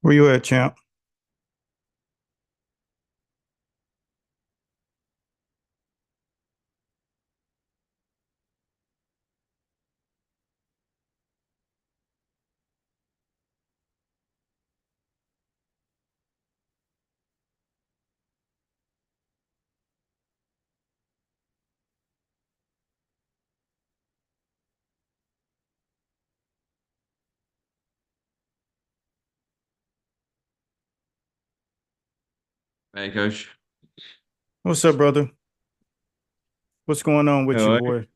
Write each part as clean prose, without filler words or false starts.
Where you at, champ? Hey, coach. What's up, brother? What's going on with you, Hello. boy?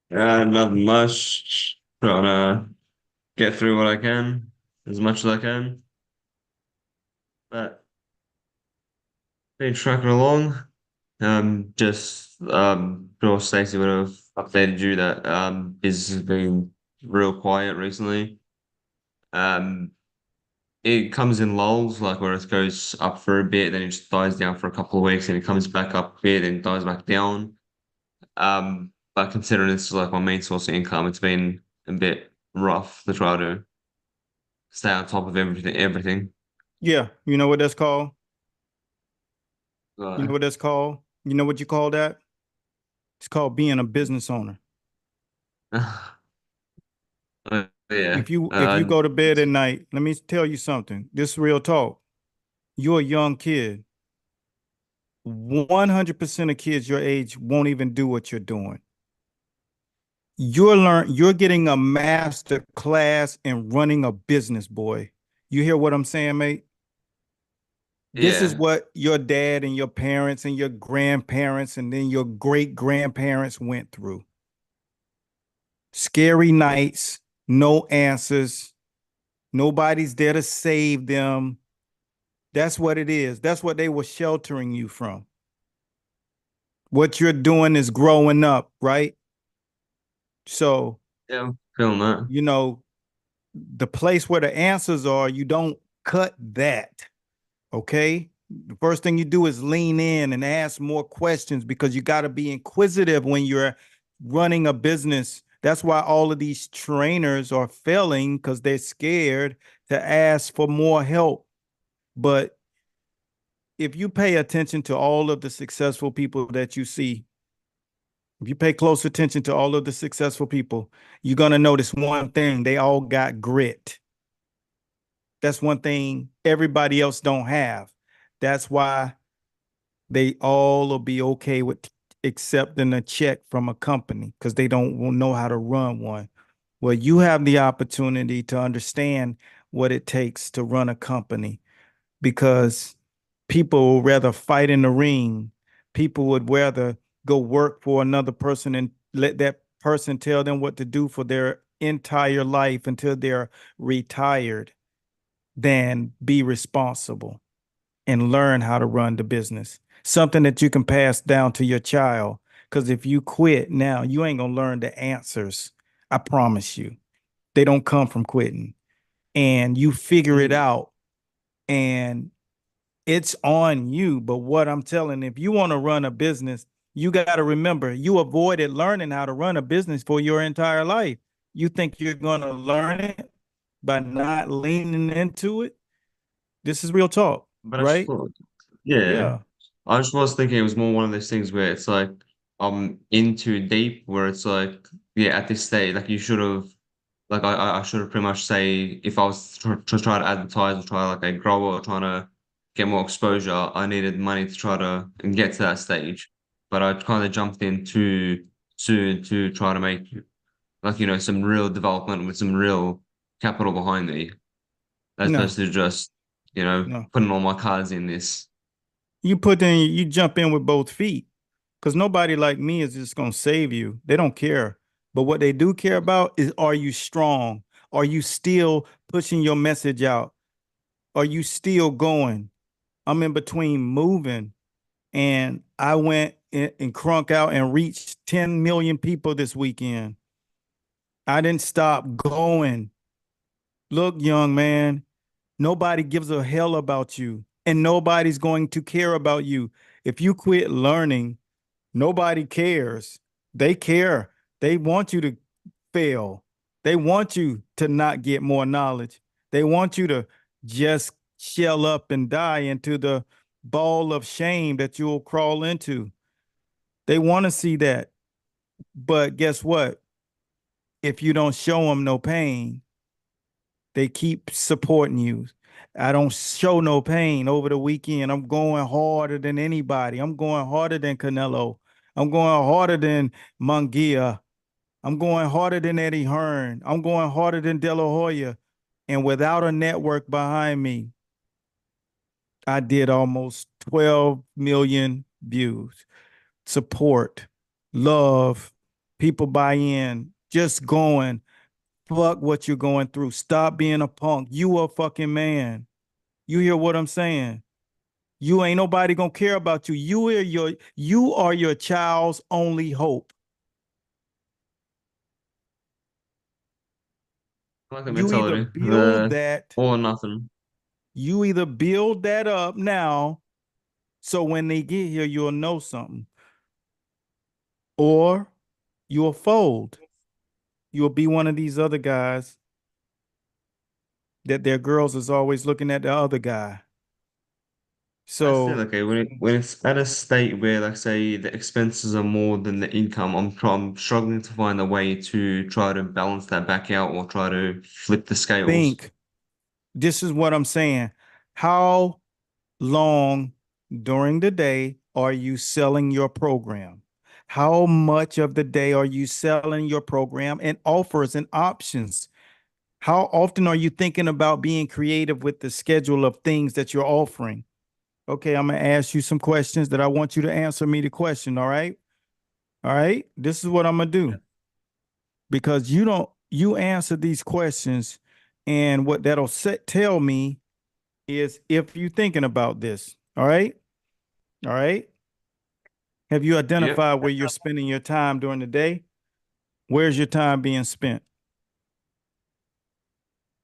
Nothing much. Trying to get through what I can, as much as I can. But been trucking along. Bill Stacey would have updated you that business has been real quiet recently. Um, it comes in lulls, like where it goes up for a bit, then it just dies down for a couple of weeks, and it comes back up a bit, and dies back down. But considering this is like my main source of income, it's been a bit rough to try to stay on top of everything. Yeah, you know what that's called? You know Uh, what that's called? You know what you call that? It's called being a business owner. yeah. If you go to bed at night, let me tell you something. This is real talk. You're a young kid. 100% of kids your age won't even do what you're doing. You're getting a master class in running a business, boy. You hear what I'm saying, mate? This is Yeah. what your dad and your parents and your grandparents and then your great grandparents went through. Scary nights, no answers, nobody's there to save them. That's what it is. That's what they were sheltering you from. What you're doing is growing up, right? So, Yeah. I'm feeling that. you know, the place where the answers are, you don't cut that. Okay. The first thing you do is lean in and ask more questions because you got to be inquisitive when you're running a business. That's why all of these trainers are failing because they're scared to ask for more help. But if you pay attention to all of the successful people that you see, if you pay close attention to all of the successful people, you're going to notice one thing. They all got grit. That's one thing everybody else don't have. That's why they all will be okay with accepting a check from a company because they don't know how to run one. Well, you have the opportunity to understand what it takes to run a company because people would rather fight in the ring. People would rather go work for another person and let that person tell them what to do for their entire life until they're retired than be responsible and learn how to run the business. Something that you can pass down to your child. Because if you quit now, you ain't gonna learn the answers. I promise you. They don't come from quitting. And you figure it Mm. out and it's on you. But what I'm telling, if you want to run a business, you got to remember you avoided learning how to run a business for your entire life. You think you're gonna learn it by not leaning into it? This is real talk, But I just right? thought, yeah. Yeah. I just was thinking it was more one of those things where it's like I'm in too deep, where it's like, yeah, at this stage, like you should have, like I should have pretty much say if I was to try to advertise or try like a grower or trying to get more exposure, I needed money to try to get to that stage. But I kind of jumped in too soon to try to make like some real development with some real capital behind me, as opposed No, to just no. putting all my cards in this. You jump in with both feet because nobody like me is just going to save you. They don't care. But what they do care about is are you strong? Are you still pushing your message out? Are you still going? I'm in between moving and I went and crunk out and reached 10 million people this weekend. I didn't stop going. Look, young man, nobody gives a hell about you and nobody's going to care about you. If you quit learning, nobody cares. They care. They want you to fail. They want you to not get more knowledge. They want you to just shell up and die into the ball of shame that you'll crawl into. They want to see that. But guess what? If you don't show them no pain, they keep supporting you. I don't show no pain over the weekend. I'm going harder than anybody. I'm going harder than Canelo. I'm going harder than Munguia. I'm going harder than Eddie Hearn. I'm going harder than De La Hoya. And without a network behind me, I did almost 12 million views. Support, love, people buy in, just going, fuck what you're going through. Stop being a punk. You a fucking man. You hear what I'm saying? You ain't nobody gonna care about you. You are your child's only hope. I like the You either mentality, build the that, all or nothing. you either build that up now, so when they get here, you'll know something, or you'll fold. You'll be one of these other guys that their girls is always looking at the other guy. I said, So okay, when it's at a state where, like, say, the expenses are more than the income, I'm struggling to find a way to try to balance that back out or try to flip the scales. think, this is what I'm saying. How long during the day are you selling your program? How much of the day are you selling your program and offers and options? How often are you thinking about being creative with the schedule of things that you're offering? Okay, I'm going to ask you some questions that I want you to answer me the question. All right. All right. This is what I'm going to Yeah. do because you answer these questions. And what that'll tell me is if you're thinking about this. All right. All right. Have you Yep. identified where you're spending your time during the day? Where's your time being spent?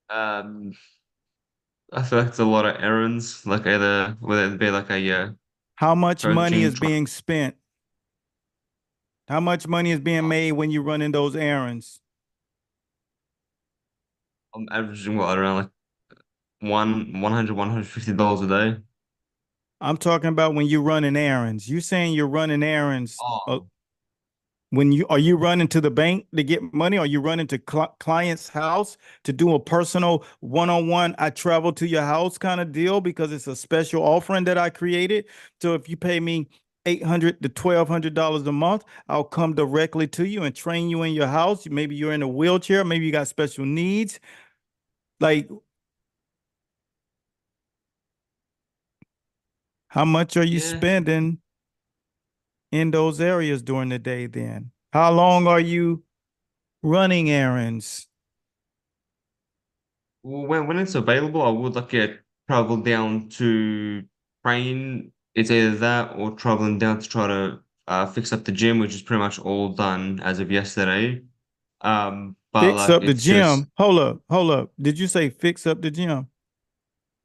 Um, I feel like it's a lot of errands, like either whether it be like a How much money coaching, is being spent? How much money is being made when you're running those errands? I'm averaging what around like $150 a day. I'm talking about when you're running errands. You saying you're running errands. Oh, When you are you running to the bank to get money? Are you running to client's house to do a personal one-on-one? I travel to your house kind of deal because it's a special offering that I created. So if you pay me $800 to $1,200 a month, I'll come directly to you and train you in your house. Maybe you're in a wheelchair, maybe you got special needs. Like, how much are you yeah. spending in those areas during the day then? How long are you running errands? Well, when it's available, I would like to travel down to train. It's either that or traveling down to try to fix up the gym, which is pretty much all done as of yesterday. But Fix like up the it's just gym. Hold up, hold up. Did you say fix up the gym?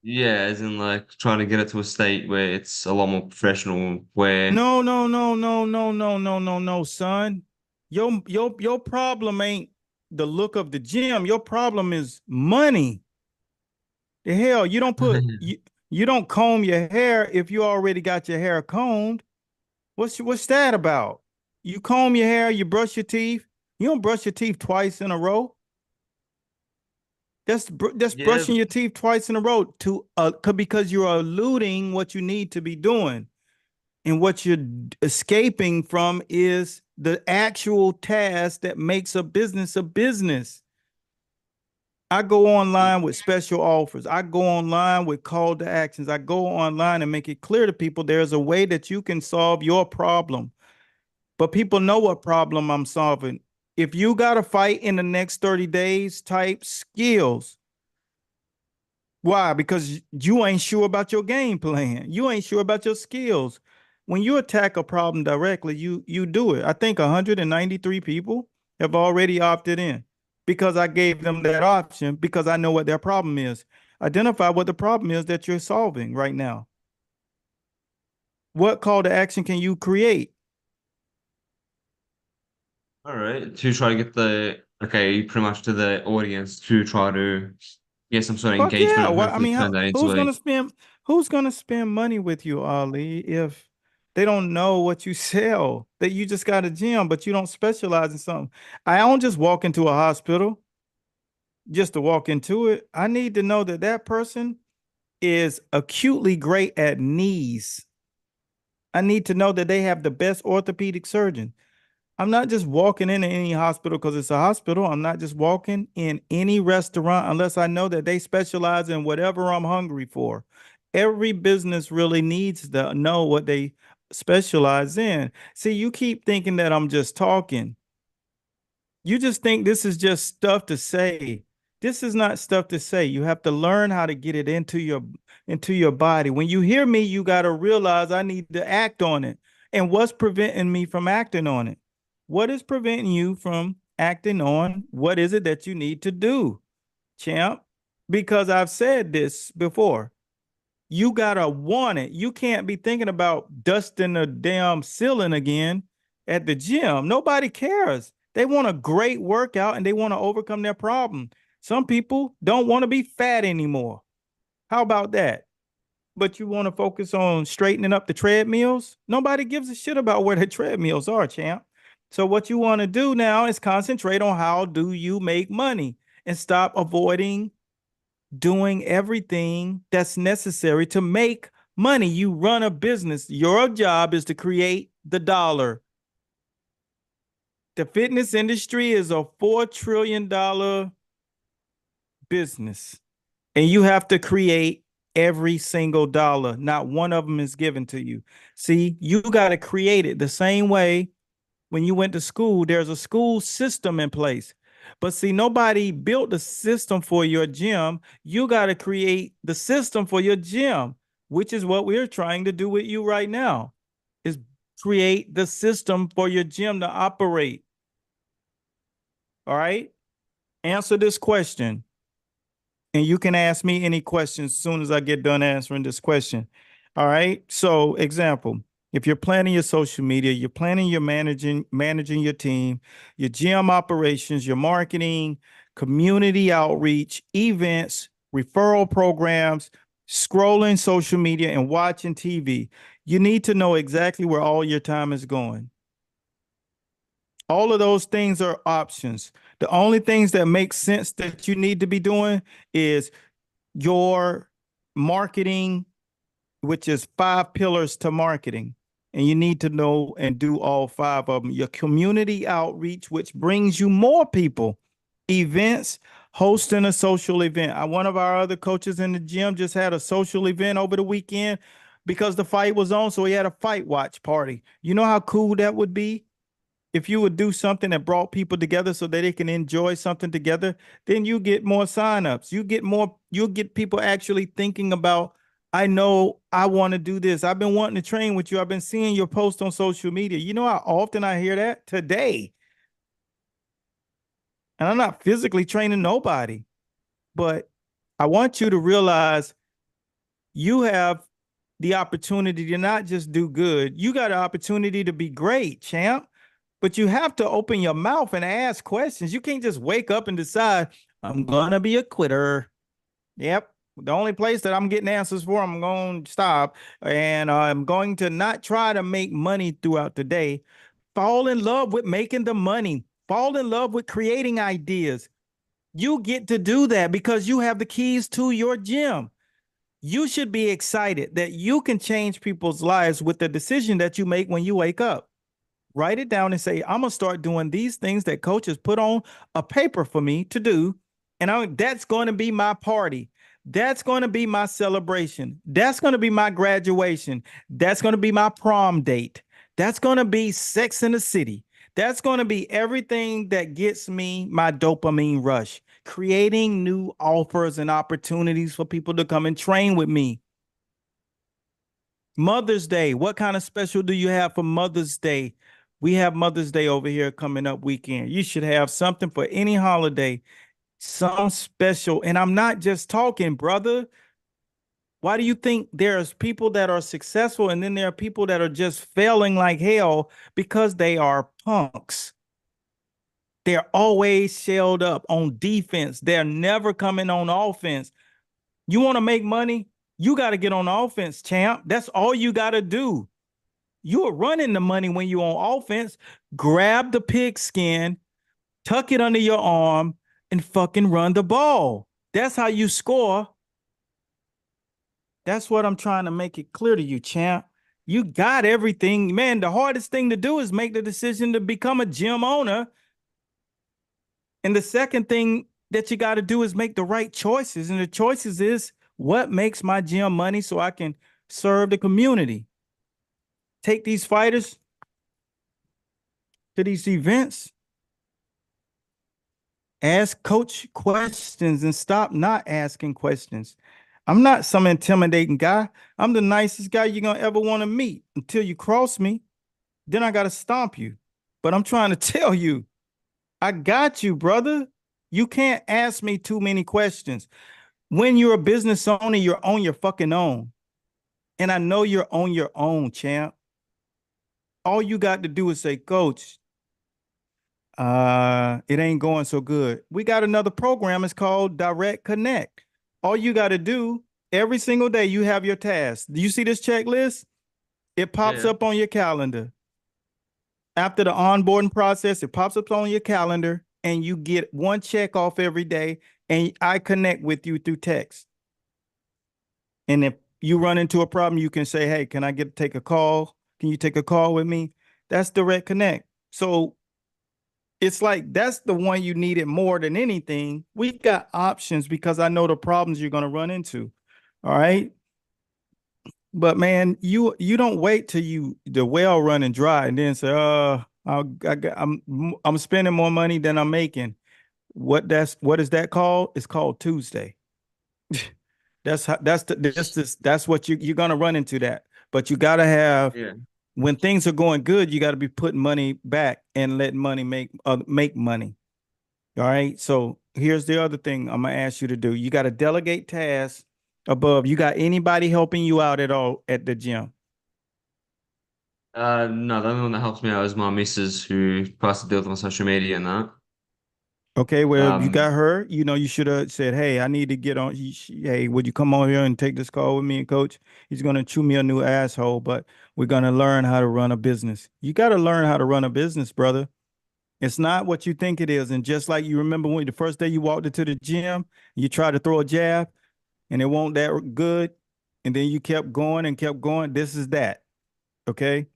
yeah, as in like trying to get it to a state where it's a lot more professional. Where No, no, no, no, no, no, no, no, no, son. Your problem ain't the look of the gym. Your problem is money. The hell, you don't comb your hair if you already got your hair combed. What's that about? You comb your hair, you brush your teeth. You don't brush your teeth twice in a row. That's yeah, brushing your teeth twice in a row to because you're eluding what you need to be doing. And what you're escaping from is the actual task that makes a business a business. I go online with special offers. I go online with call to actions. I go online and make it clear to people there's a way that you can solve your problem. But people know what problem I'm solving. If you got to fight in the next 30 days, type skills. Why? Because you ain't sure about your game plan. You ain't sure about your skills. When you attack a problem directly, you do it. I think 193 people have already opted in because I gave them that option because I know what their problem is. Identify what the problem is that you're solving right now. What call to action can you create? all right. To try to get the okay, pretty much to the audience to try to get some sort of Fuck engagement yeah. and Well, I hopefully mean, turn that into who's gonna spend money with you, Ali, if they don't know what you sell? That you just got a gym, but you don't specialize in something. I don't just walk into a hospital just to walk into it. I need to know that that person is acutely great at knees. I need to know that they have the best orthopedic surgeon. I'm not just walking into any hospital because it's a hospital. I'm not just walking in any restaurant unless I know that they specialize in whatever I'm hungry for. Every business really needs to know what they specialize in. See, you keep thinking that I'm just talking. You just think this is just stuff to say. This is not stuff to say. You have to learn how to get it into your body. When you hear me, you got to realize I need to act on it. And what's preventing me from acting on it? What is preventing you from acting on what is it that you need to do, champ? Because I've said this before. You gotta want it. You can't be thinking about dusting the damn ceiling again at the gym. Nobody cares. They want a great workout and they want to overcome their problem. Some people don't want to be fat anymore. How about that? But you want to focus on straightening up the treadmills? Nobody gives a shit about where the treadmills are, champ. So what you want to do now is concentrate on how do you make money and stop avoiding doing everything that's necessary to make money. You run a business. Your job is to create the dollar. The fitness industry is a $4 trillion business, and you have to create every single dollar. Not one of them is given to you. See, you got to create it the same way when you went to school, there's a school system in place. But see, nobody built the system for your gym. You got to create the system for your gym, which is what we're trying to do with you right now, is create the system for your gym to operate. All right? Answer this question. And you can ask me any questions as soon as I get done answering this question. All right. So, example, if you're planning your social media, you're planning your managing your team, your gym operations, your marketing, community outreach, events, referral programs, scrolling social media, and watching TV, you need to know exactly where all your time is going. All of those things are options. The only things that make sense that you need to be doing is your marketing, which is 5 pillars to marketing. And you need to know and do all 5 of them. Your community outreach, which brings you more people, events, hosting a social event. One of our other coaches in the gym just had a social event over the weekend because the fight was on. So he had a fight watch party. You know how cool that would be? If you would do something that brought people together so that they can enjoy something together, then you get more signups. You'll get people actually thinking about, I know I want to do this. I've been wanting to train with you. I've been seeing your post on social media. You know how often I hear that? Today. And I'm not physically training nobody, but I want you to realize you have the opportunity to not just do good, you got an opportunity to be great, champ. But you have to open your mouth and ask questions. You can't just wake up and decide, I'm going to be a quitter. Yep. The only place that I'm getting answers for, I'm going to stop. And I'm going to not try to make money throughout the day. Fall in love with making the money, fall in love with creating ideas. You get to do that because you have the keys to your gym. You should be excited that you can change people's lives with the decision that you make when you wake up. Write it down and say, I'm gonna start doing these things that coaches put on a paper for me to do. And that's going to be my party. That's going to be my celebration. That's going to be my graduation. That's going to be my prom date. That's going to be Sex in the City. That's going to be everything that gets me my dopamine rush, creating new offers and opportunities for people to come and train with me. Mother's Day. What kind of special do you have for Mother's Day? We have Mother's Day over here coming up weekend. You should have something for any holiday, some special. And I'm not just talking, brother. Why do you think there's people that are successful and then there are people that are just failing like hell because they are punks? They're always shelled up on defense. They're never coming on offense. You want to make money? You got to get on offense, champ. That's all you got to do. You are running the money when you're on offense. Grab the pigskin, tuck it under your arm, and fucking run the ball. That's how you score. That's what I'm trying to make it clear to you, champ. You got everything. Man, the hardest thing to do is make the decision to become a gym owner. And the second thing that you got to do is make the right choices. And the choices is what makes my gym money so I can serve the community. Take these fighters to these events, ask coach questions and stop not asking questions. I'm not some intimidating guy. I'm the nicest guy you're gonna ever want to meet until you cross me. Then I gotta stomp you. But I'm trying to tell you, I got you, brother. You can't ask me too many questions. When you're a business owner, you're on your fucking own. And I know you're on your own, champ. All you got to do is say, Coach, it ain't going so good. We got another program. It's called Direct Connect. All you got to do every single day, you have your tasks. Do you see this checklist? It pops Yeah. up on your calendar. After the onboarding process, it pops up on your calendar and you get one check off every day. And I connect with you through text. And if you run into a problem, you can say, hey, can I take a call? Can you take a call with me? That's Direct Connect. So it's like that's the one you needed more than anything. We got options because I know the problems you're going to run into. All right. But man, you don't wait till the well running dry and then say, I'm spending more money than I'm making. What is that called? It's called Tuesday. That's what you're gonna run into that. But you gotta have Yeah. when things are going good, you gotta be putting money back and letting money make money. All right. So here's the other thing I'm gonna ask you to do. You gotta delegate tasks above. You got anybody helping you out at all at the gym? No, the only one that helps me out is my missus who tries to deal with my social media and that. Okay, well, you Um, got her. You know, you should have said, "Hey, I need to get on. Hey, would you come on here and take this call with me and coach? He's gonna chew me a new asshole, but we're gonna learn how to run a business. You got to learn how to run a business, brother. It's not what you think it is. And just like you remember when the first day you walked into the gym, you tried to throw a jab and it won't that good, and then you kept going and kept going. This is that. Okay,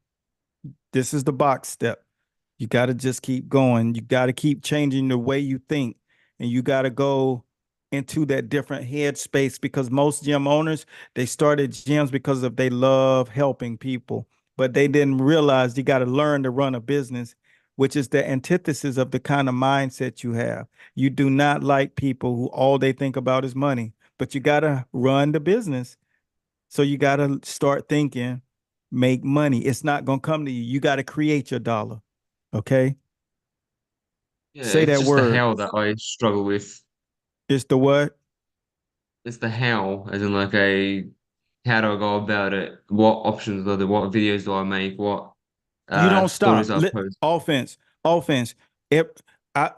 this is the box step. You got to just keep going. You got to keep changing the way you think. And you got to go into that different headspace because most gym owners, they started gyms because of they love helping people, but they didn't realize you got to learn to run a business, which is the antithesis of the kind of mindset you have. You do not like people who all they think about is money, but you got to run the business. So you got to start thinking, make money. It's not going to come to you. You got to create your dollar. Okay. yeah, Say it's that just the word. how that I struggle with. It's the what? It's the how, as in like a how do I go about it? What options are there? What videos do I make? What You don't stories stop. I post? Offense. Offense. If I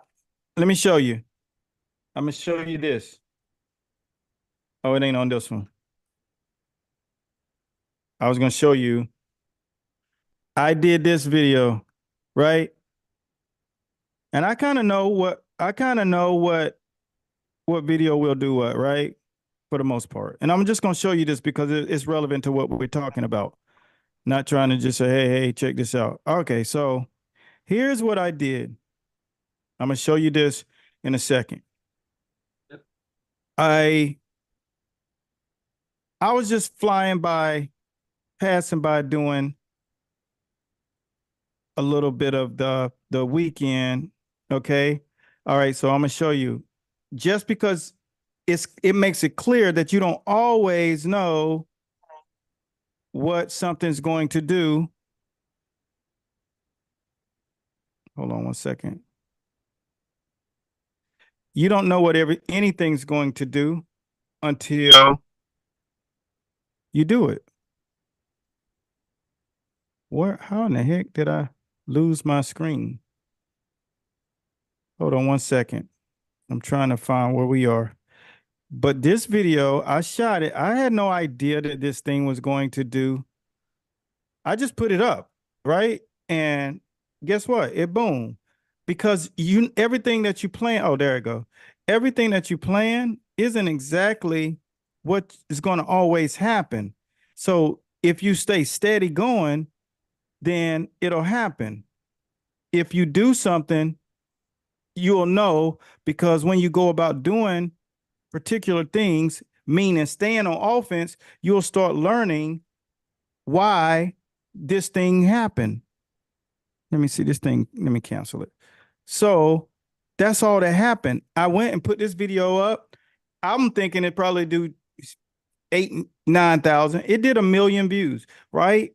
let me show you. I'm gonna show you this. Oh, it ain't on this one. I was gonna show you. I did this video, right? And I kind of know what video will do what, right? For the most part. And I'm just gonna show you this because it's relevant to what we're talking about. Not trying to just say, hey, check this out. Okay, so here's what I did. I'm gonna show you this in a second. Yep. I I was just flying by, passing by, doing a little bit of the weekend. Okay, all right. So I'm gonna show you. Just because it makes it clear that you don't always know what something's going to do. Hold on one second. You don't know what anything's going to do until you do it. How in the heck did I lose my screen? Hold on 1 second. I'm trying to find where we are. But this video, I shot it. I had no idea that this thing was going to do. I just put it up, right? And guess what? It boom. Because you everything that you plan, oh, there you go. Everything that you plan isn't exactly what is going to always happen. So if you stay steady going, then it'll happen. If you do something, you'll know because when you go about doing particular things, meaning staying on offense, you'll start learning why this thing happened. Let me see this thing. Let me cancel it. So that's all that happened. I went and put this video up. I'm thinking it probably do 8, 9,000. It did 1 million views, right?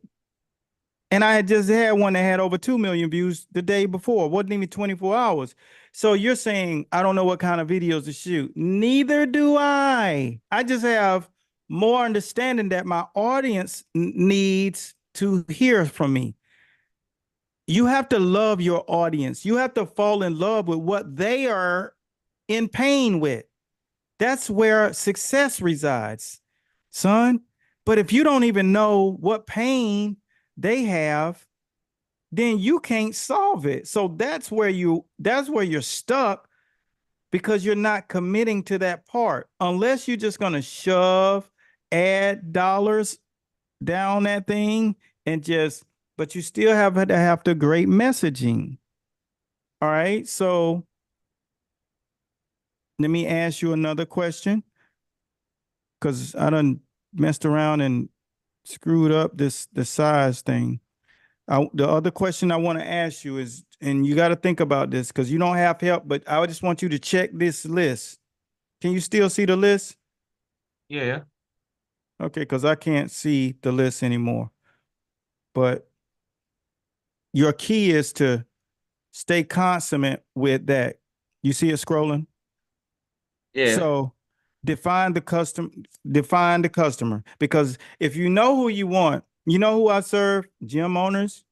And I had just had one that had over 2 million views the day before. It wasn't even 24 hours. So you're saying I don't know what kind of videos to shoot. Neither do I. I just have more understanding that my audience needs to hear from me. You have to love your audience. You have to fall in love with what they are in pain with. That's where success resides, son. But if you don't even know what pain they have, then you can't solve it. So that's where you're stuck because you're not committing to that part. Unless you're just going to shove ad dollars down that thing and just but you still have the great messaging. All right? So let me ask you another question cuz I done messed around and screwed up this the size thing. The other question I want to ask you is, and you got to think about this because you don't have help, but I just want you to check this list. Can you still see the list? Yeah, yeah. Okay, because I can't see the list anymore. But your key is to stay consummate with that. You see it scrolling? Yeah. So define the customer. Because if you know who you want, you know who I serve? Gym owners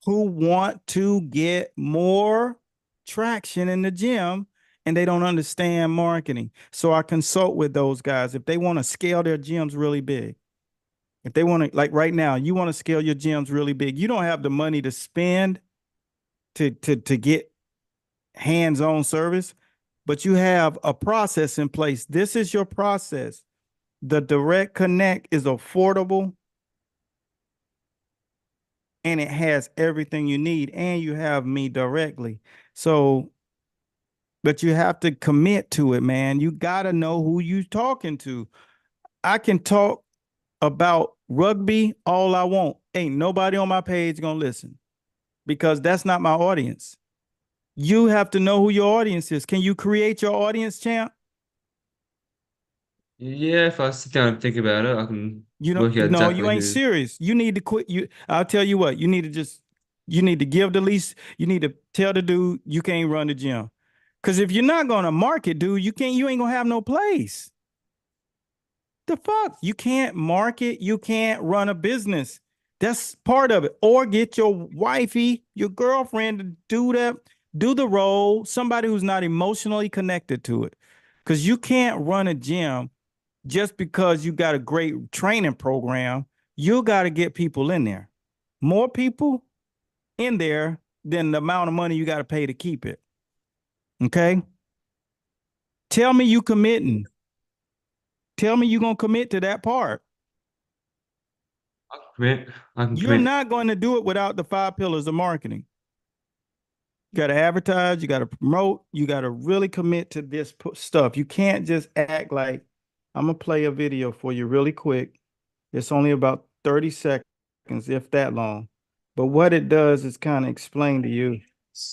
who want to get more traction in the gym and they don't understand marketing. So I consult with those guys if they want to scale their gyms really big. If they want to, like right now, you want to scale your gyms really big. You don't have the money to spend to get hands-on service, but you have a process in place. This is your process. The direct connect is affordable and it has everything you need, and you have me directly. So, but you have to commit to it, man. You got to know who you talking to. I can talk about rugby all I want. Ain't nobody on my page gonna listen because that's not my audience. You have to know who your audience is. Can you create your audience, champ? Yeah, if I sit down and think about it, I can You know, work out no, you exactly ain't who. serious. You need to quit. I'll tell you what. You need to give the least. You need to tell the dude you can't run the gym. Because if you're not gonna market, dude, you ain't gonna have no place. The fuck? You can't market, you can't run a business. That's part of it. Or get your wifey, your girlfriend to do that, do the role, somebody who's not emotionally connected to it. Because you can't run a gym just because you got a great training program. You got to get people in there. More people in there than the amount of money you got to pay to keep it. Okay? Tell me you committing. Tell me you going to commit to that part. I can commit. I can You're commit. not going to do it without the 5 pillars of marketing. You got to advertise, you got to promote, you got to really commit to this stuff. You can't just act like I'm going to play a video for you really quick. It's only about 30 seconds, if that long. But what it does is kind of explain to you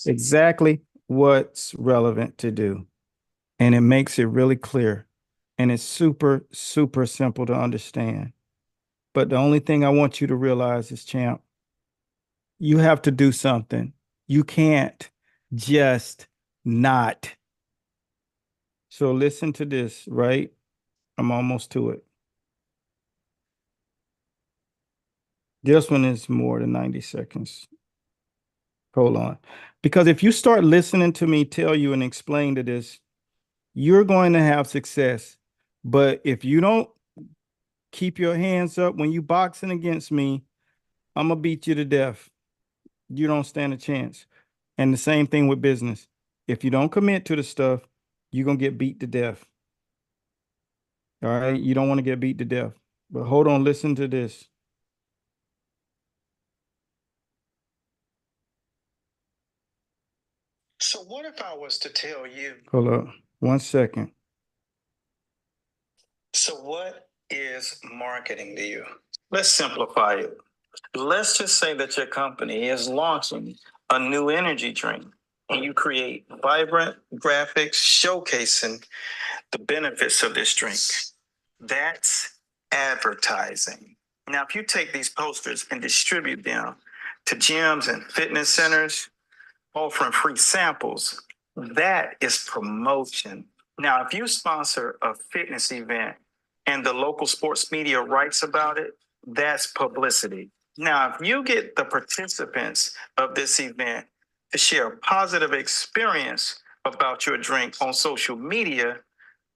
exactly what's relevant to do. And it makes it really clear. And it's super, super simple to understand. But the only thing I want you to realize is, champ, you have to do something. You can't just not. So listen to this, right? I'm almost to it. This one is more than 90 seconds. Hold on. Because if you start listening to me tell you and explain to this, you're going to have success. But if you don't keep your hands up when you boxing against me, I'm gonna beat you to death. You don't stand a chance. And the same thing with business. If you don't commit to the stuff, you're gonna get beat to death. All right. You don't want to get beat to death. But hold on, listen to this. So what if I was to tell you? Hold up 1 second. So what is marketing to you? Let's simplify it. Let's just say that your company is launching a new energy drink and you create vibrant graphics showcasing the benefits of this drink. That's advertising. Now, if you take these posters and distribute them to gyms and fitness centers, offering free samples, that is promotion. Now, if you sponsor a fitness event and the local sports media writes about it, that's publicity. Now, if you get the participants of this event to share a positive experience about your drink on social media,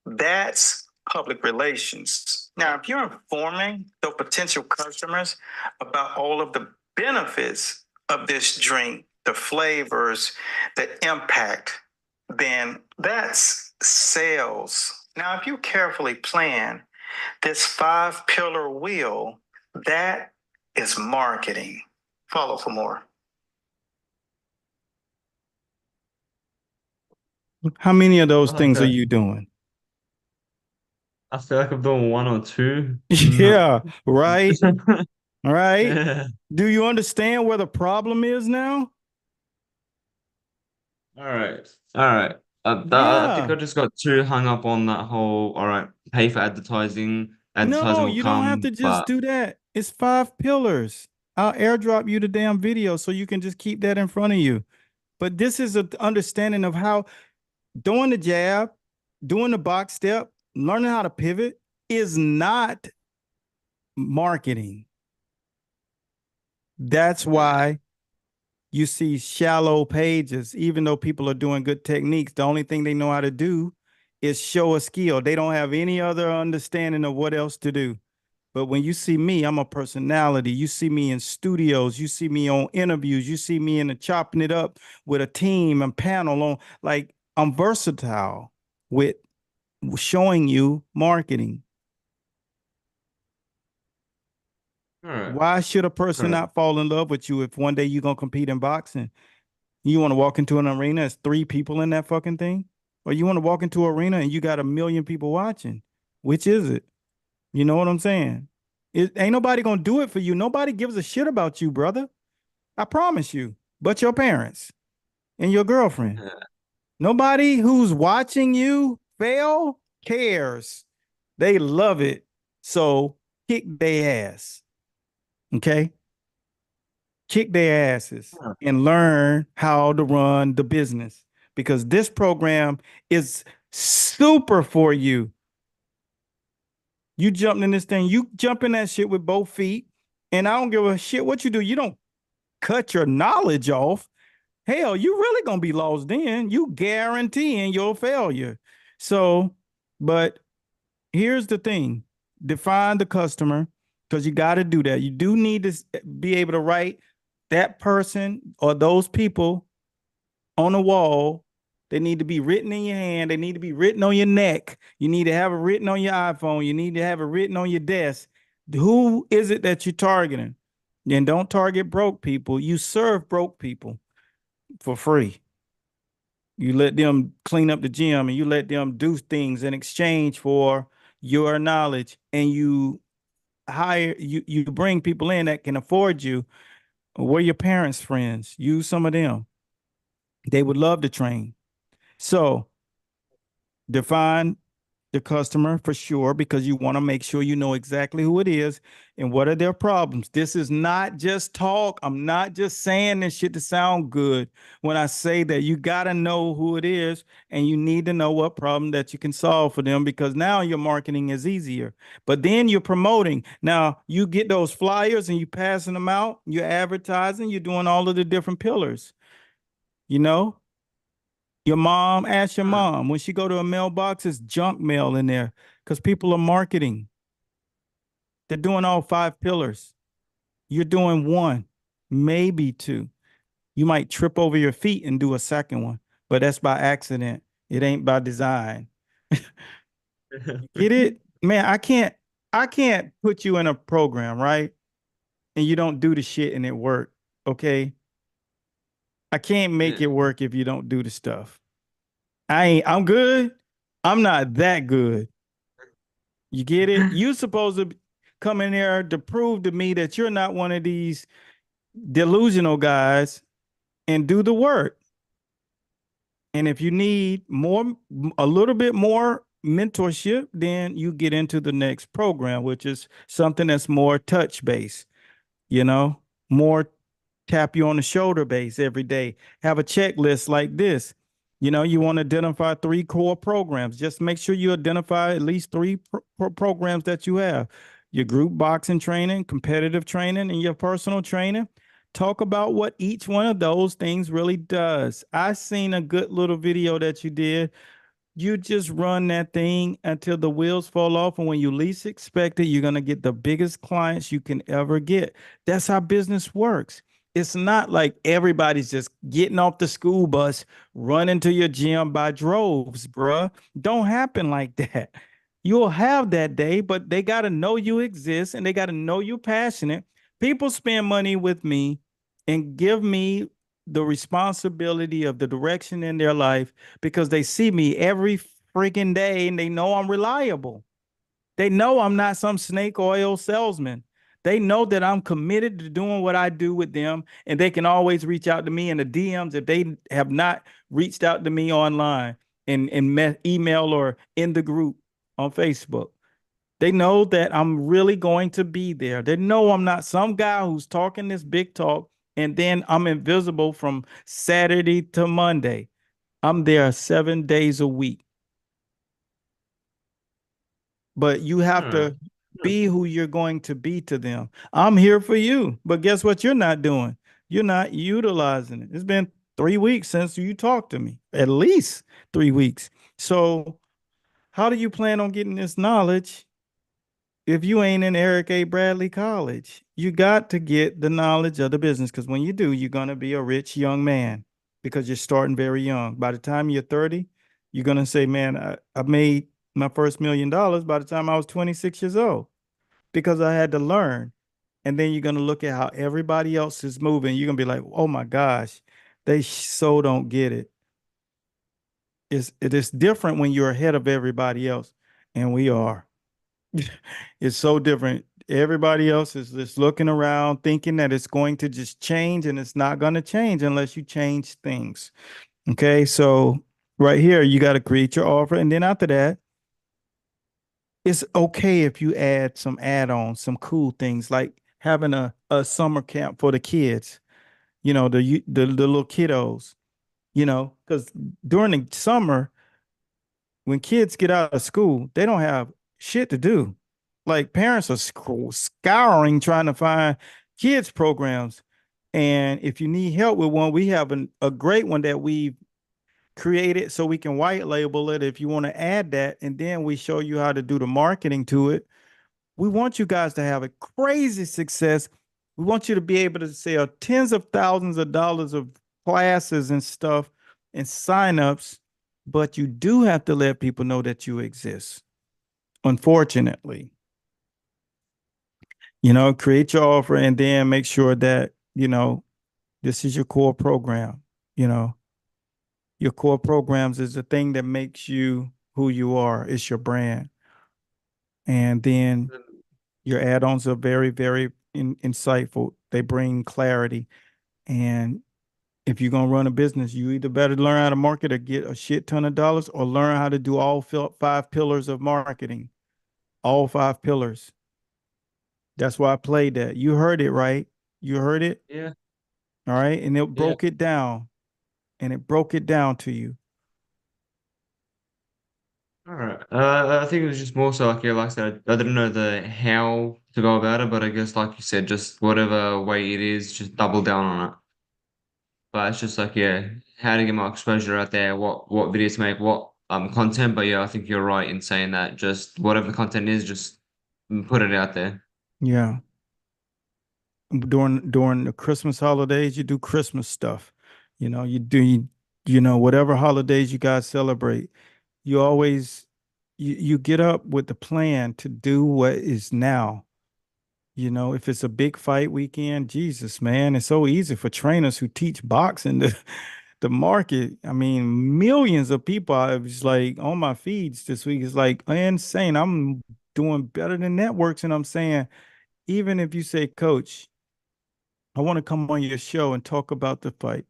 that's public relations. Now, if you're informing the potential customers about all of the benefits of this drink, the flavors, the impact, then that's sales. Now, if you carefully plan this 5 pillar wheel, that is marketing. Follow for more. How many of those things are Okay. you doing? I feel like I'm doing one or two. Yeah, right. All right. Yeah. Do you understand where the problem is now? All right. All right. I think Yeah. I just got too hung up on that whole, all right, pay for advertising No, will you don't have come, to just but do that. It's 5 pillars. I'll airdrop you the damn video so you can just keep that in front of you. But this is an understanding of how doing the jab, doing the box step, learning how to pivot is not marketing. That's yeah. why you see shallow pages, even though people are doing good techniques. The only thing they know how to do is show a skill. They don't have any other understanding of what else to do. But when you see me, I'm a personality. You see me in studios. You see me on interviews. You see me in the chopping it up with a team and panel on. Like I'm versatile with showing you marketing. All right. Why should a All person right. not fall in love with you if one day you're gonna compete in boxing? You want to walk into an arena, there's 3 people in that fucking thing? Or you want to walk into an arena and you got 1 million people watching? Which is it? You know what I'm saying? It ain't nobody gonna do it for you. Nobody gives a shit about you, brother. I promise you. But your parents and your girlfriend. Yeah. Nobody who's watching you fail cares. They love it. So kick their ass. Okay? Kick their asses and learn how to run the business because this program is super for you. You jumped in this thing, you jump in that shit with both feet, and I don't give a shit what you do. You don't cut your knowledge off. Hell, you really gonna be lost then. You guaranteeing your failure. So, but here's the thing: define the customer because you got to do that. You do need to be able to write that person or those people on the wall. They need to be written in your hand. They need to be written on your neck. You need to have it written on your iPhone. You need to have it written on your desk. Who is it that you're targeting? Then don't target broke people. You serve broke people for free. You let them clean up the gym and you let them do things in exchange for your knowledge and you bring people in that can afford you. Were your parents friends? Use some of them. They would love to train. So define the customer for sure because you want to make sure you know exactly who it is and what are their problems. This is not just talk. I'm not just saying this shit to sound good. When I say that, you got to know who it is and you need to know what problem that you can solve for them because now your marketing is easier. But then you're promoting. Now you get those flyers and you passing them out, you're advertising, you're doing all of the different pillars. You know, your mom, ask your Huh. mom when she go to a mailbox, it's junk mail in there because people are marketing. They're doing all five pillars. You're doing one, maybe two. You might trip over your feet and do a second one, but that's by accident. It ain't by design. Get it? Man, I can't put you in a program, right? And you don't do the shit and it work. Okay. I can't make Yeah. it work if you don't do the stuff. I'm good. I'm not that good. You get it? You supposed to come in there to prove to me that you're not one of these delusional guys and do the work. And if you need more, a little bit more mentorship, then you get into the next program, which is something that's more touch based, you know, more tap you on the shoulder base every day. Have a checklist like this. You know, you want to identify three core programs. Just make sure you identify at least three programs that you have: your group boxing training, competitive training, and your personal training. Talk about what each one of those things really does. I seen a good little video that you did. You just run that thing until the wheels fall off. And when you least expect it, you're going to get the biggest clients you can ever get. That's how business works. It's not like everybody's just getting off the school bus, running to your gym by droves, bruh. Don't happen like that. You'll have that day, but they got to know you exist and they got to know you're passionate. People spend money with me and give me the responsibility of the direction in their life because they see me every freaking day and they know I'm reliable. They know I'm not some snake oil salesman. They know that I'm committed to doing what I do with them, and they can always reach out to me in the DMs if they have not reached out to me online and email or in the group on Facebook. They know that I'm really going to be there. They know I'm not some guy who's talking this big talk and then I'm invisible from Saturday to Monday. I'm there 7 days a week, but you All have right. to be who you're going to be to them. I'm here for you, but guess what? You're not doing. You're not utilizing it. It's been 3 weeks since you talked to me, at least 3 weeks. So, how do you plan on getting this knowledge if you ain't in Eric A. Bradley College? You got to get the knowledge of the business because when you do, you're going to be a rich young man because you're starting very young. By the time you're 30, you're going to say, man, I made my first $1 million by the time I was 26 years old because I had to learn. And then you're going to look at how everybody else is moving. You're going to be like, oh my gosh, they so don't get it. It is different when you're ahead of everybody else. And we are. It's so different. Everybody else is just looking around thinking that it's going to just change, and it's not going to change unless you change things. Okay. So, right here, you got to create your offer. And then after that, it's okay if you add some add ons, some cool things like having a summer camp for the kids, the little kiddos, because during the summer, when kids get out of school, they don't have shit to do. Like parents are scouring trying to find kids programs. And if you need help with one, we have a great one that we've created so we can white label it if you want to add that. And then we show you how to do the marketing to it. We want you guys to have a crazy success. We want you to be able to sell tens of thousands of dollars of classes and stuff and signups, but you do have to let people know that you exist. Unfortunately, create your offer and then make sure that, this is your core program. You know, your core programs is the thing that makes you who you are. It's your brand. And then your add-ons are very, very insightful. They bring clarity. And if you're gonna run a business, you either better learn how to market or get a shit ton of dollars, or learn how to do all five pillars of marketing. All five pillars. That's why I played that. You heard it right. You heard it. Yeah. All right. And it Yeah. broke it down. And it broke it down to you. All right. I think it was just more so like, yeah, like I said, I didn't know the how to go about it, but I guess like you said, just whatever way it is, just double down on it. But it's just like, yeah, how to get more exposure out there, what videos to make, what content. But yeah, I think you're right in saying that just whatever the content is, just put it out there. Yeah. During the Christmas holidays, you do Christmas stuff. Whatever holidays you guys celebrate, you always you get up with the plan to do what is now. If it's a big fight weekend, Jesus, man, it's so easy for trainers who teach boxing to the market. I mean, millions of people I was like on my feeds this week. It's like insane. I'm doing better than networks, and I'm saying, even if you say, Coach, I want to come on your show and talk about the fight.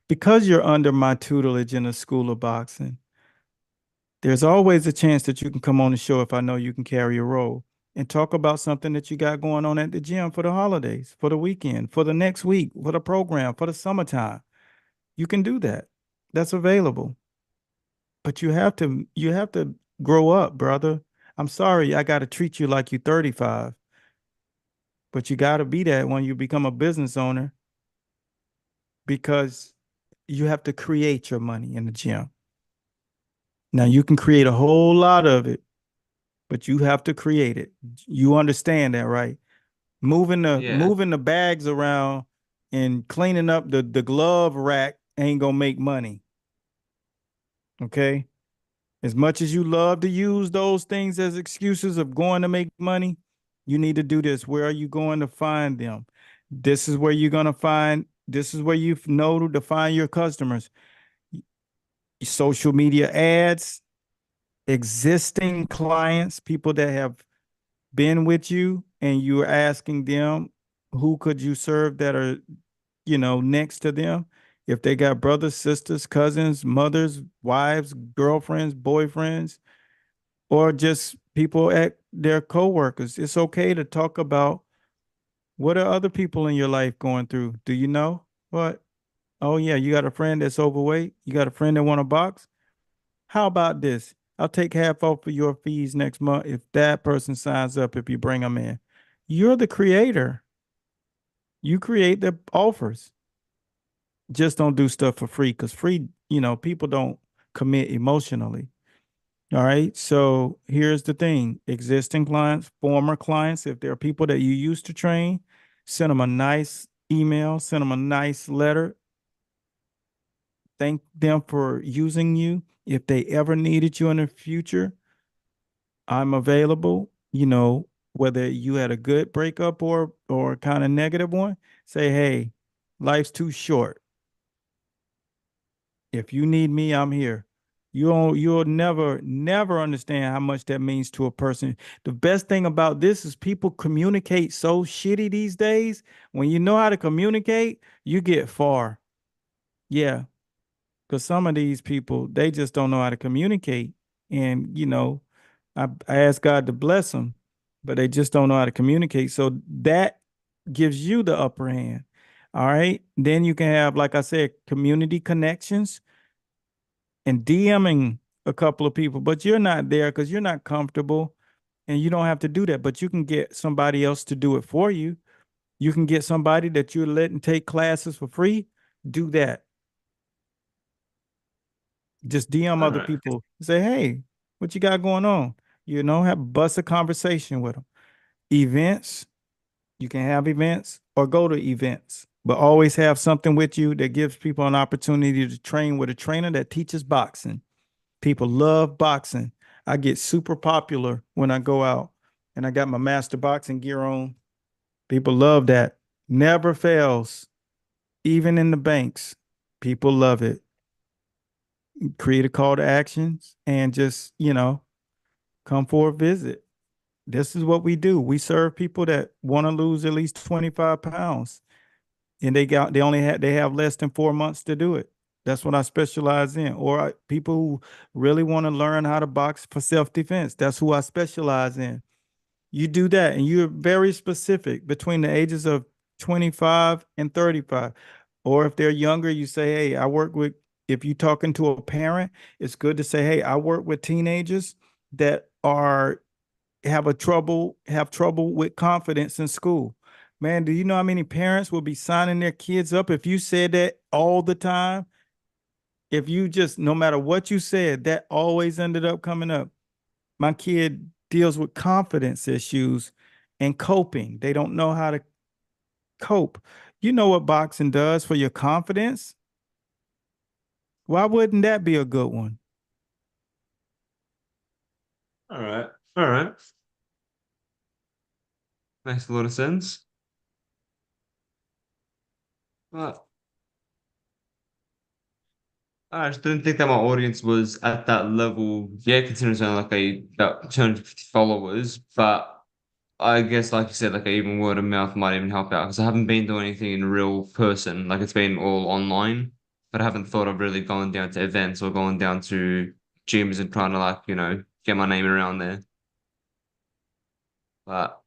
Because you're under my tutelage in the school of boxing, there's always a chance that you can come on the show if I know you can carry a role and talk about something that you got going on at the gym for the holidays, for the weekend, for the next week, for the program, for the summertime. You can do that. That's available. But you have to grow up, brother. I'm sorry, I got to treat you like you're 35, but you got to be that when you become a business owner because you have to create your money in the gym. Now you can create a whole lot of it, but you have to create it. You understand that, right? Moving the Yeah, moving the bags around and cleaning up the glove rack ain't gonna make money. Okay. As much as you love to use those things as excuses of going to make money, you need to do this. Where are you going to find them? This is where you know to find your customers. Social media ads, existing clients, people that have been with you, and you're asking them who could you serve that are, next to them. If they got brothers, sisters, cousins, mothers, wives, girlfriends, boyfriends, or just people at their coworkers. It's okay to talk about what are other people in your life going through. Do you know what? Oh yeah, you got a friend that's overweight. You got a friend that want a box. How about this? I'll take half off of your fees next month if that person signs up. If you bring them in, you're the creator. You create the offers. Just don't do stuff for free because free, people don't commit emotionally. All right. So here's the thing: existing clients, former clients, if there are people that you used to train, send them a nice email, send them a nice letter, thank them for using you. If they ever needed you in the future, I'm available. Whether you had a good breakup or kind of negative one, say, hey, life's too short. If you need me, I'm here. You'll never understand how much that means to a person. The best thing about this is people communicate so shitty these days. When you know how to communicate, you get far. Yeah, because some of these people, they just don't know how to communicate. And, I ask God to bless them, but they just don't know how to communicate. So that gives you the upper hand. All right. Then you can have, like I said, community connections and DMing a couple of people, but you're not there because you're not comfortable and you don't have to do that. But you can get somebody else to do it for you. You can get somebody that you're letting take classes for free. Do that. Just DM all other right. people. Say, hey, what you got going on? Have bust a conversation with them. Events, you can have events or go to events, but always have something with you that gives people an opportunity to train with a trainer that teaches boxing. People love boxing. I get super popular when I go out and I got my master boxing gear on. People love that. Never fails, even in the banks. People love it. Create a call to actions and just, come for a visit. This is what we do. We serve people that want to lose at least 25 pounds and they have less than 4 months to do it. That's what I specialize in. People who really want to learn how to box for self-defense. That's who I specialize in. You do that, and you're very specific between the ages of 25 and 35. Or if they're younger, you say, hey, if you're talking to a parent, it's good to say, hey, I work with teenagers that have trouble with confidence in school. Man, do you know how many parents will be signing their kids up if you said that all the time? If you just, no matter what you said, that always ended up coming up. My kid deals with confidence issues and coping. They don't know how to cope. You know what boxing does for your confidence? Why wouldn't that be a good one? All right. All right. Makes a lot of sense. But I just didn't think that my audience was at that level. Yeah, considering it's only like about 250 followers, but I guess, like you said, like even word of mouth might even help out because I haven't been doing anything in real person. Like it's been all online, but I haven't thought of really going down to events or going down to gyms and trying to like, get my name around there. But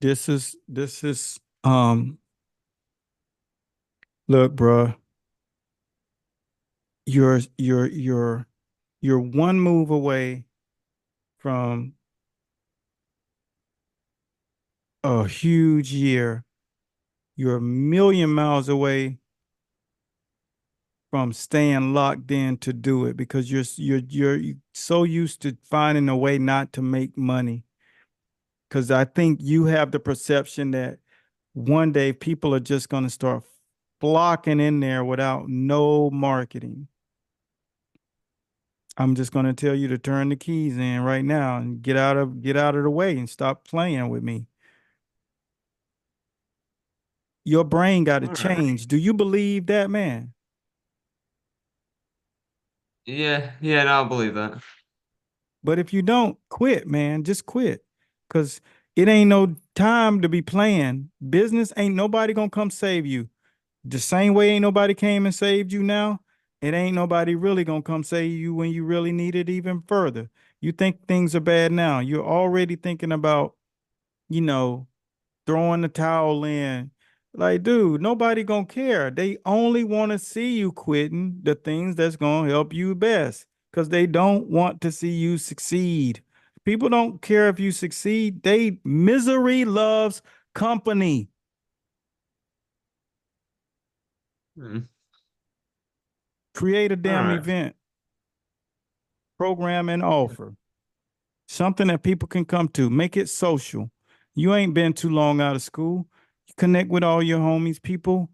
This is look, bro, you're one move away from a huge year. You're a million miles away from staying locked in to do it because you're so used to finding a way not to make money. Because I think you have the perception that one day people are just going to start flocking in there without no marketing. I'm just going to tell you to turn the keys in right now and get out of the way and stop playing with me. Your brain got to all right. change. Do you believe that, man? Yeah, yeah, no, I believe that. But if you don't, quit, man. Just quit. Cause it ain't no time to be playing. Business ain't nobody gonna come save you. The same way ain't nobody came and saved you now, it ain't nobody really gonna come save you when you really need it even further. You think things are bad now. You're already thinking about, you know, throwing the towel in. Like, dude, nobody gonna care. They only want to see you quitting the things that's gonna help you best because they don't want to see you succeed. People don't care if you succeed. They misery loves company. Hmm. Create a All damn right. event, program and offer. Something that people can come to. Make it social. You ain't been too long out of school. Connect with all your homies, people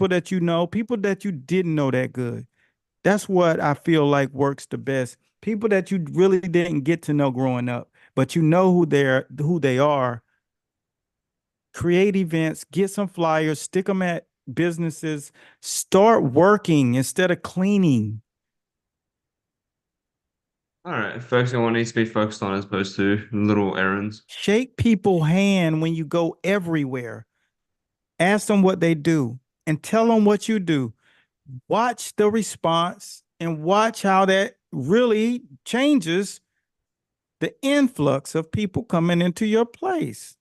that you know, people that you didn't know that good. That's what I feel like works the best. People that you really didn't get to know growing up, but you know who they are. Create events, get some flyers, stick them at businesses, start working instead of cleaning. All right. Focusing on what needs to be focused on as opposed to little errands. Shake people hand when you go everywhere. Ask them what they do and tell them what you do. Watch the response and watch how that really changes the influx of people coming into your place.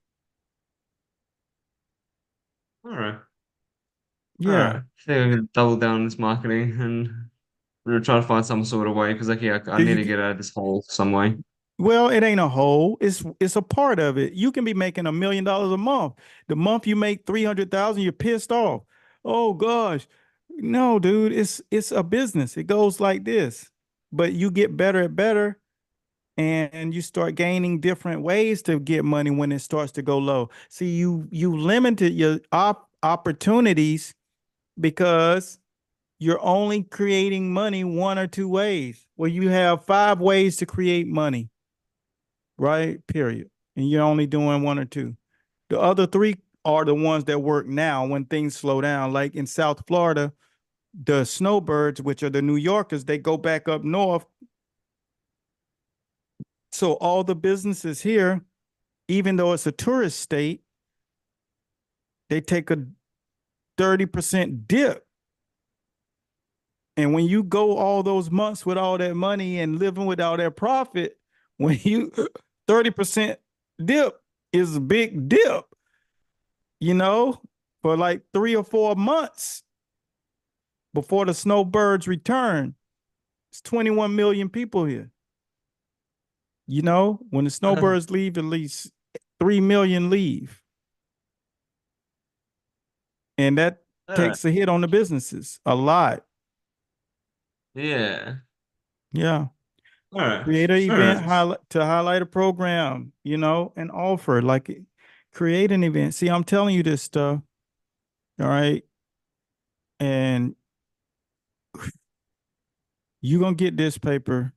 All right. All right. Yeah. I think I can double down on this marketing and we're trying to find some sort of way because like yeah, I Do need you to get out of this hole some way. well, it ain't a whole. It's a part of it. You can be making $1 million a month. The month you make 300,000, you're pissed off. Oh gosh. No, dude, it's a business. It goes like this. But you get better at better and you start gaining different ways to get money when it starts to go low. See, you limited your opportunities because you're only creating money one or two ways. Well, you have five ways to create money, right? Period. And you're only doing one or two. The other three are the ones that work now when things slow down. Like in South Florida, the snowbirds, which are the New Yorkers, they go back up north. So all the businesses here, even though it's a tourist state, they take a 30% dip. And when you go all those months with all that money and living with all that profit, when you 30% dip is a big dip, you know, for like 3 or 4 months before the snowbirds return. It's 21 million people here. You know, when the snowbirds leave, at least 3 million leave. And that All right. takes a hit on the businesses a lot. Yeah. Yeah. All right. Create an All event right. highlight to highlight a program, and offer like create an event. See, I'm telling you this stuff, all right? And you're gonna get this paper,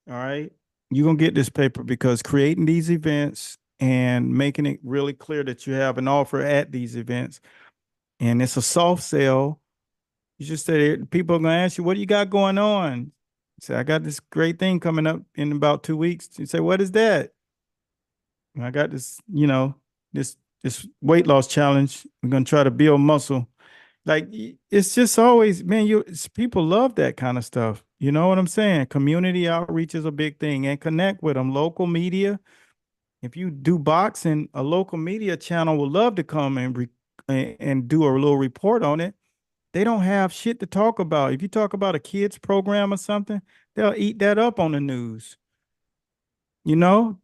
all right? You're gonna get this paper because creating these events and making it really clear that you have an offer at these events and it's a soft sell. You just say people are gonna ask you, what do you got going on? Say, I got this great thing coming up in about 2 weeks. You say, what is that? I got this, this weight loss challenge. I'm gonna try to build muscle. Like it's just always, man, people love that kind of stuff. You know what I'm saying? Community outreach is a big thing and connect with them. Local media. If you do boxing, a local media channel will love to come and do a little report on it. They don't have shit to talk about. If you talk about a kids program or something, they'll eat that up on the news.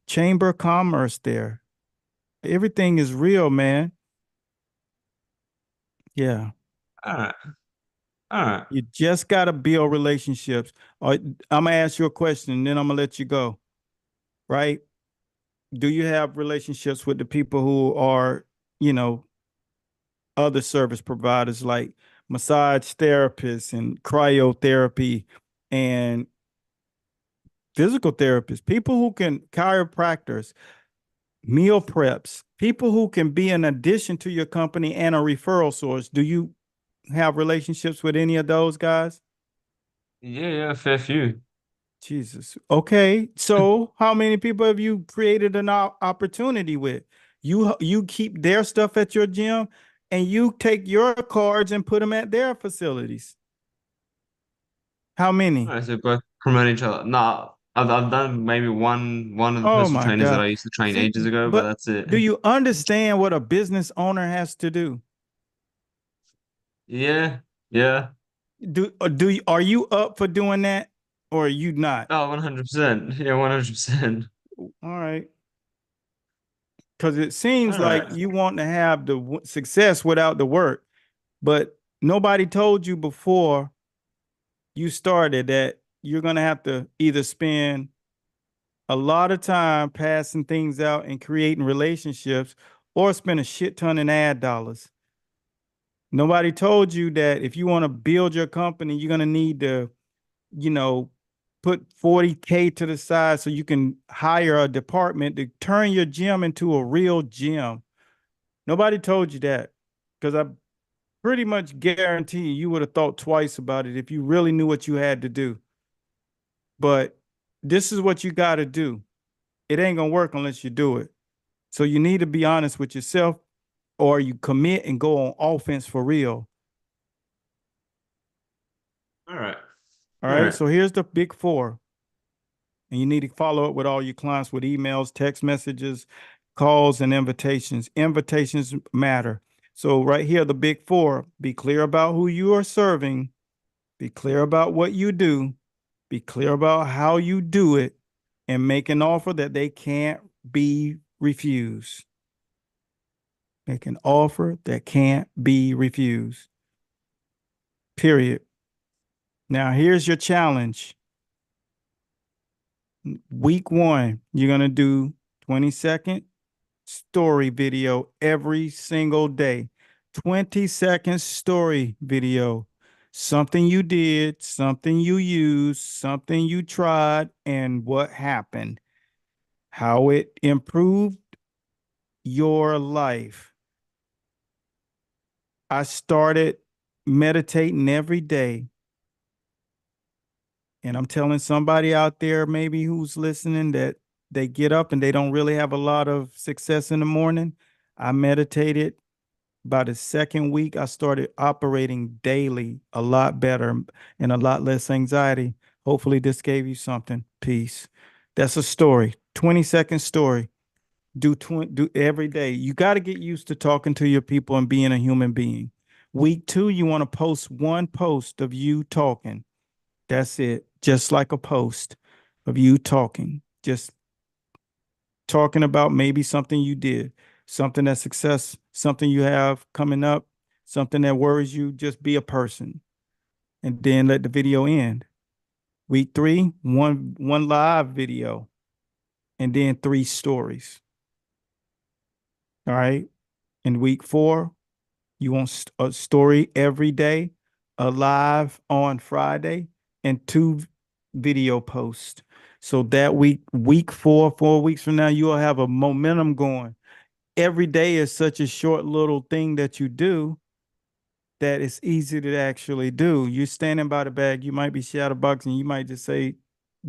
Chamber of Commerce there. Everything is real, man. Yeah. All right. All right. You just got to build relationships. I'm gonna ask you a question and then I'm gonna let you go. Right? Do you have relationships with the people who are, you know, other service providers like massage therapists and cryotherapy and physical therapists, people who can chiropractors, meal preps, people who can be an addition to your company and a referral source. Do you have relationships with any of those guys? Yeah, yeah, fair few. Jesus. Okay. So how many people have you created an opportunity with? You keep their stuff at your gym and you take your cards and put them at their facilities. How All many? right, so both promote each other. Nah, I've done maybe one of the Oh personal my trainers that God. I used to train See, ages ago, but but that's it. do you understand what a business owner has to do? Yeah, yeah. Are you up for doing that or are you not? Oh, 100%. Yeah, 100%. All right. Because it All seems like right. you want to have the success without the work, but nobody told you before you started that you're going to have to either spend a lot of time passing things out and creating relationships or spend a shit ton in ad dollars. Nobody told you that if you want to build your company, you're going to need to, you know, put 40K to the side so you can hire a department to turn your gym into a real gym. Nobody told you that because I pretty much guarantee you would have thought twice about it if you really knew what you had to do. But this is what you got to do. It ain't going to work unless you do it. So you need to be honest with yourself or you commit and go on offense for real. All right. All All right. right. So here's the big four. And you need to follow up with all your clients with emails, text messages, calls, and invitations. Invitations matter. So, right here, the big four: be clear about who you are serving, be clear about what you do, be clear about how you do it, and make an offer that they can't be refused. Make an offer that can't be refused. Period. Now, here's your challenge. Week one, you're going to do 20-second story video every single day. 20-second story video. Something you did, something you used, something you tried, and what happened. How it improved your life. I started meditating every day. And I'm telling somebody out there, maybe who's listening, that they get up and they don't really have a lot of success in the morning. I meditated. By the second week, I started operating daily a lot better and a lot less anxiety. Hopefully, this gave you something. Peace. That's a story. 20-second story. Do every day. You got to get used to talking to your people and being a human being. Week two, you want to post one post of you talking. That's it. Just like a post of you talking. Just talking about maybe something you did. something that's success, something you have coming up, something that worries you, just be a person and then let the video end. Week three, one live video and then three stories. All right. In week four, you want a story every day, a live on Friday, and two video posts. So that week four, 4 weeks from now, you'll have a momentum going. Every day is such a short little thing that you do that it's easy to actually do. You're standing by the bag, you might be shadowboxing, you might just say,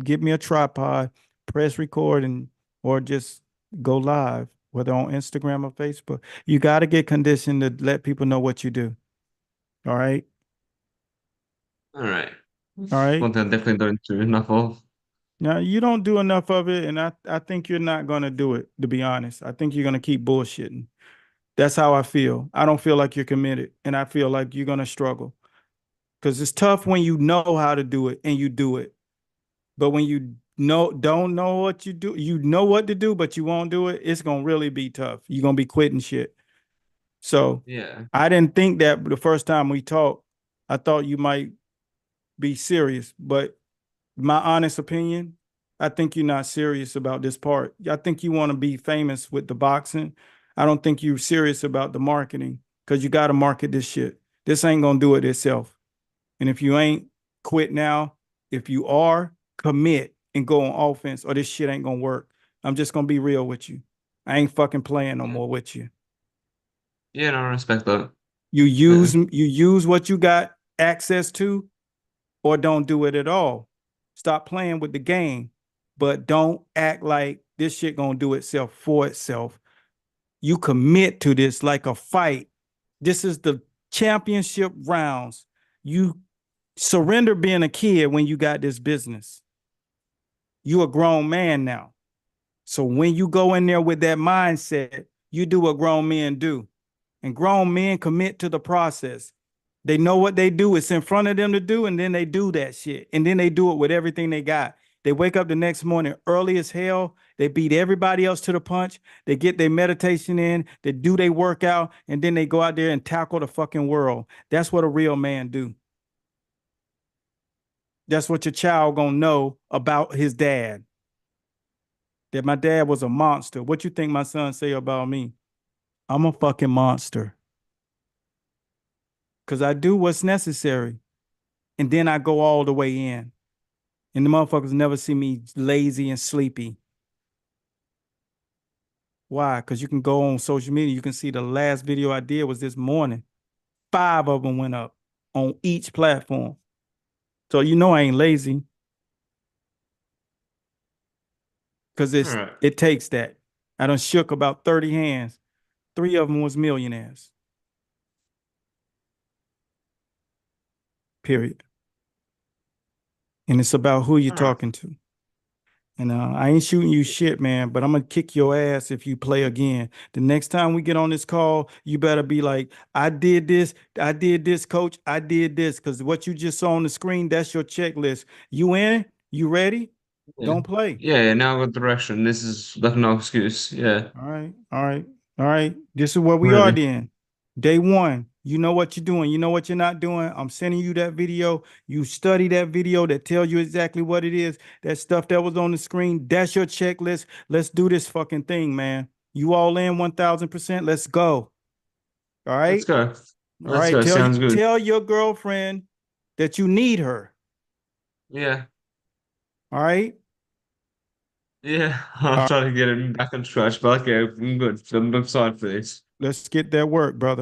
"Give me a tripod, press record, and or just go live, whether on Instagram or Facebook." You got to get conditioned to let people know what you do. All right. All right. All right. One thing I definitely don't do enough of. Now you don't do enough of it, and I think you're not gonna do it, to be honest. I think you're gonna keep bullshitting. That's how I feel. I don't feel like you're committed, and I feel like you're gonna struggle. Because it's tough when you know how to do it and you do it. But when you don't know what you do, you know what to do, but you won't do it, it's gonna really be tough. You're gonna be quitting shit. So Yeah. I didn't think that the first time we talked. I thought you might be serious, but my honest opinion, I think you're not serious about this part. I think you want to be famous with the boxing. I don't think you're serious about the marketing because you got to market this shit. This ain't gonna do it itself. And if you ain't, quit now. If you are, commit and go on offense, or this shit ain't gonna work. I'm just gonna be real with you. I ain't fucking playing no Yeah. more with you. Yeah, no, I respect that. You Yeah. use what you got access to, or don't do it at all. Stop playing with the game, but don't act like this shit gonna do itself for itself. You commit to this like a fight. This is the championship rounds. You surrender being a kid when you got this business. You a grown man now. So when you go in there with that mindset, you do what grown men do. And grown men commit to the process. They know what they do. It's in front of them to do, and then they do that shit. And then they do it with everything they got. They wake up the next morning early as hell. They beat everybody else to the punch. They get their meditation in. They do their workout, and then they go out there and tackle the fucking world. That's what a real man do. That's what your child gonna know about his dad. That my dad was a monster. What you think my son say about me? I'm a fucking monster. Cause I do what's necessary. And then I go all the way in. And the motherfuckers never see me lazy and sleepy. Why? Because you can go on social media. You can see the last video I did was this morning. 5 of them went up on each platform. So you know I ain't lazy because All right. it takes that. I done shook about 30 hands. 3 of them was millionaires. Period. And it's about who you're All right. talking to. And I ain't shooting you shit, man, but I'm gonna kick your ass if you play again. The next time we get on this call, you better be like, I did this, coach, I did this. Because what you just saw on the screen, that's your checklist. You in? You ready? Yeah. Don't play. Yeah, now I got direction. This is like no excuse. Yeah. All right, all right, all right. This is where we are Ready. then. Day one, you know what you're doing. You know what you're not doing. I'm sending you that video. You study that video that tells you exactly what it is. That stuff that was on the screen, that's your checklist. Let's do this fucking thing, man. You all in 1000%. Let's go. All Let's right. go. All Let's right. go. Sounds good. Tell your girlfriend that you need her. Yeah. All right. Yeah. I'll All right. try to get it back on scratch, but okay, I'm good. I'm excited for this. Let's get that work, brother.